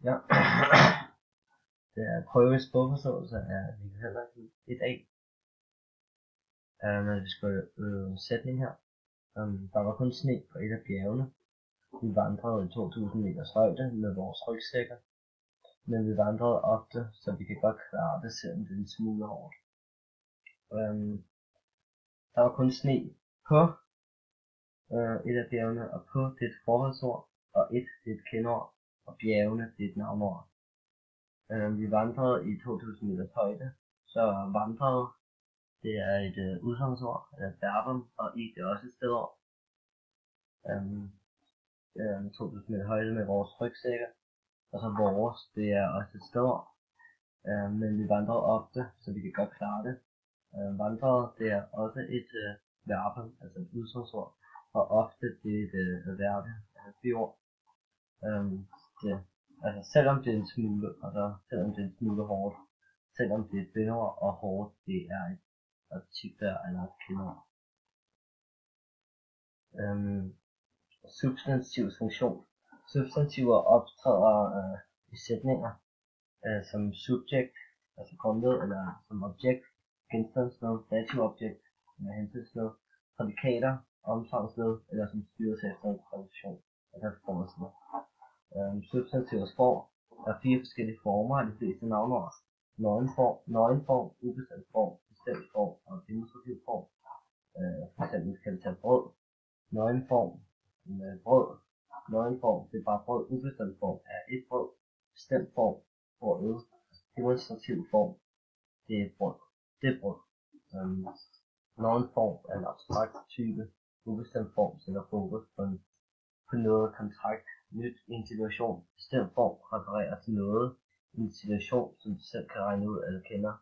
Ja. Det er prøve i sprogforståelse af Mikkel Henriksen 1A. Men vi skal en sætning her. Der var kun sne på et af bjergene. Vi vandrede i 2000 meters højde med vores rygsækker. Men vi vandrede ofte, så vi kan godt klare det, selvom det er en smule hårdt. Der var kun sne på et af bjergene, og på det er et forholdsord, og et det er et kendord, og bjergene det er et navnord. Vi vandrede i 2000 meters højde, så vandrede det er et udsagnsord, et verbum, og i det er også et stedord. 2000 meter højde med vores rygsækker, og så vores, det er også et stedord. Men vi vandrede ofte, så vi kan godt klare det. Vandrede, det er også et verbum, altså et udsagnsord, og ofte det er et verbe, altså biord. Altså selvom det er en smule, altså selvom det er en smule hårdt, selvom det er et bindeord, og hårdt, det er et artikler eller et kendord. Substantivs funktion. Substantiver optræder i sætninger som subjekt, altså grundled, eller som objekt, genstandsled, dativobjekt, eller hensynsled, prædikater, omfangsled, eller som styres efter en præposition, altså formled. Substantivers form. Der er 4 forskellige former af de fleste navnord. Nøgenform, ubestemt form, bestemt form og demonstrativ form. For eksempel kan vi tage brød. Nøgenform med brød. Nøgenform, det er bare brød. Ubestemt form er et brød. Bestemt form, brødet. Demonstrativ form, det er brød. Det er brød. Nøgenform er en abstrakt type. Ubestemt form sætter fokus på noget kontrakt, nyt i en situation. Bestemt form refererer til noget i en situation, som du selv kan regne ud eller kender.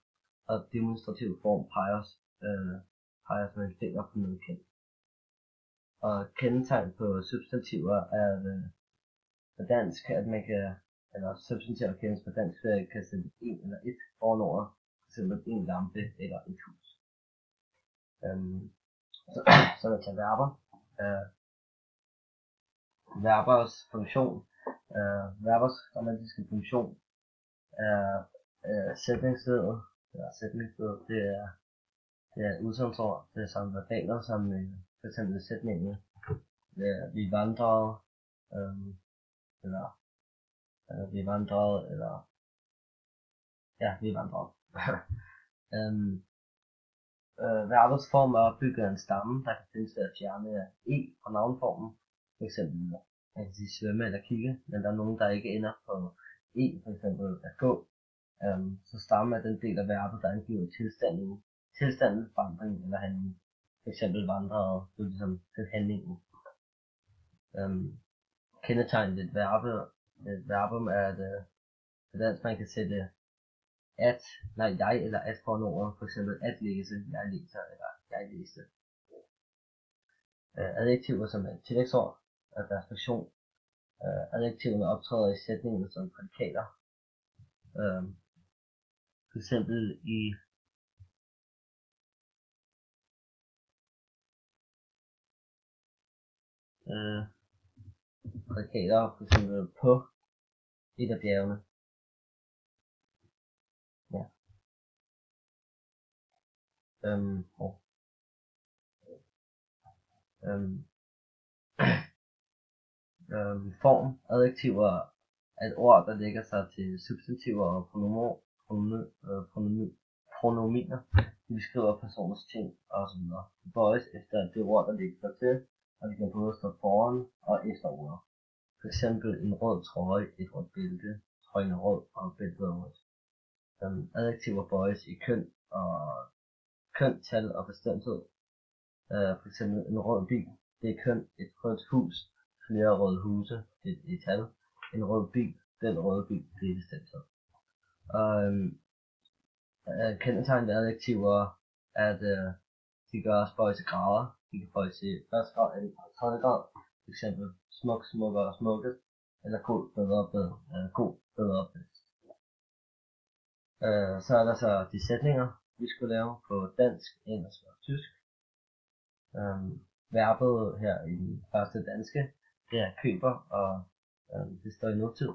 Og demonstrativ form peger som en finger på noget kendt. Og kendetegn på substantiver er på dansk, at man kan, eller substantiver kendes på dansk, at man kan sætte en eller et foran ordet, f.eks. en lampe eller et hus. Så der tager verber. Verbers funktion. Verbers grammatiske funktion er sætningsstedet. Sætningsstedet, det er udsagnsord. Det er samme verbaler som for eksempel sætningen. Vi vandrede, vi vandrede, eller ja, vi vandrede. Verbets form er opbygget af en stamme, der kan findes ved at fjerne e fra navnformen. For eksempel, man kan sige svømme eller kigge, men der er nogen, der ikke ender på e, for eksempel at gå. Så stammen er den del af verbet, der angiver tilstanden, vandring eller handling. For eksempel vandrede, det er ligesom til handlingen. Kendetegnet et verbum er, at på dansk man kan sætte jeg eller at foran ordet, for eksempel at læse, jeg læser eller jeg læste. Adjektiver som er tillægsord af deres funktion. Adjektiverne optræder i sætningen som prædikater. For eksempel i prædikater, for eksempel på et af bjergene. Ja. Form, adjektiver er et ord, der lægger sig til substantiver og pronominer. De beskriver personers ting osv. De bøjes efter det ord, der lægger sig til, og de kan både stå foran og efter ordet. For eksempel en rød trøje, et rødt bælte, trøjen er rød og bæltet er rødt. Adjektiver bøjes i køn, tal og bestemthed. For eksempel en rød bil, det er køn, et rødt hus, flere røde huse, det er et tal. En rød bil, den røde bil, det er bestemthed. Kendetegn ved adjektiver er, at de kan også bøjes i grader. De kan bøjes i første grad eller tredje grad. For eksempel smuk, smukkere, smukkest. Eller god, bedre, bedst. Så er der så de sætninger, vi skulle lave på dansk, engelsk og tysk. Verbet her i den første danske, det er køber, og det står i nutid.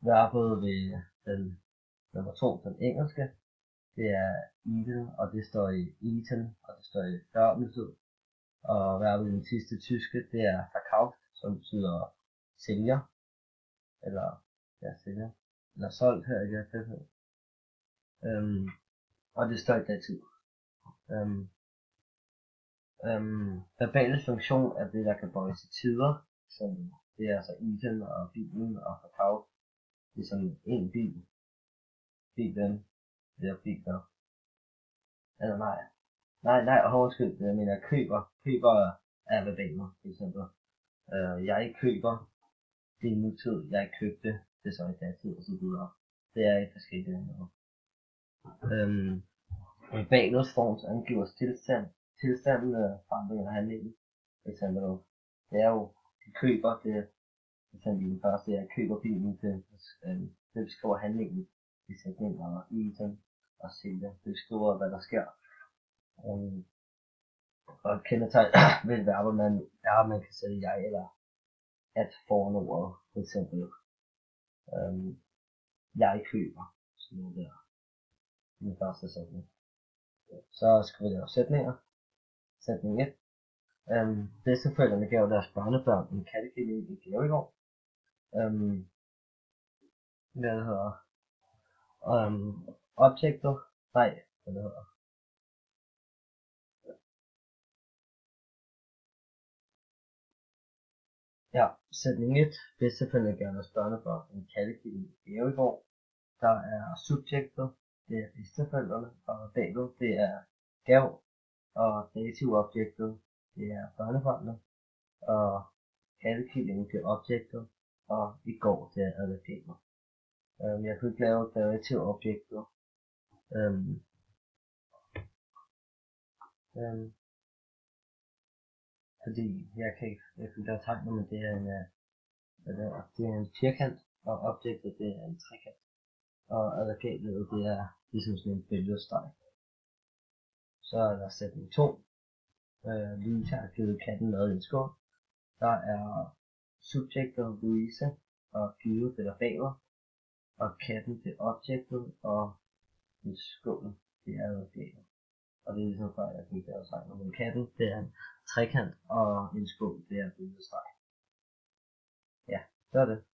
verbet ved den nummer 2, den engelske. Det er eaten, og det står i eaten, og det står i førnetid. Og verbet i den sidste tyske, det er verkauft, som betyder sælger. Eller, ja, sælger. Eller solgt her i det her tilfælde. Og det står i datid. Verbalets funktion er det, der kan bøjes i tider. Så det er altså eaten og bilen og verkauft. Det er sådan en bil. Bilen. Det er biler. Eller nej, undskyld, jeg mener køber. Køber er verbaler, for eksempel. Jeg køber. Det er nutid. Jeg købte. Det er så i datid og så videre. Det er i forskellige noget. Verbalets form angiver tilstanden forandring af handlingen. For eksempel, det er jo, de køber, det er for eksempel den første, jeg køber bilen til, det beskriver handlingen i sætningen og eaten og sælger. Det beskriver, hvad der sker. Og kendetegn ved et verb, man kan sætte jeg eller at foran ordet, for eksempel. Jeg køber, sådan noget der. I den første sætning. Så skal vi lave sætninger. Sætning 1. Bedsteforældrene gav deres børnebørn en kattekilling i gave i går. Hvad det hedder? Objektet. Nej, hvad det hedder? Ja, sætning 1. Bedsteforældrene gav deres børnebørn en kattekilling i gave i går. Der er subjektet. Det er bedsteforældrene. Og verbet, det er gav. Og dativobjektet, det er børnebørnene. Og kattekillingen, det er objektet. Og i går, det er adverbiet. Jeg kunne ikke lave dativobjektet. Fordi jeg kan ikke lave tegner, men det er en firkant, og objektet, det er en trekant. Og adverbiet, det er ligesom sådan en bølgestreg. Så er der sætning 2. Louise har givet katten mad i en skål. Der er subjektet Louise, og givet det verbaler. Og katten det er objektet, og en skål det er adverbiet. Og det er ligesom før jeg fik lavet tegner, men katten det er en trekant, og en skål det er bølgestreg. Ja, så er det.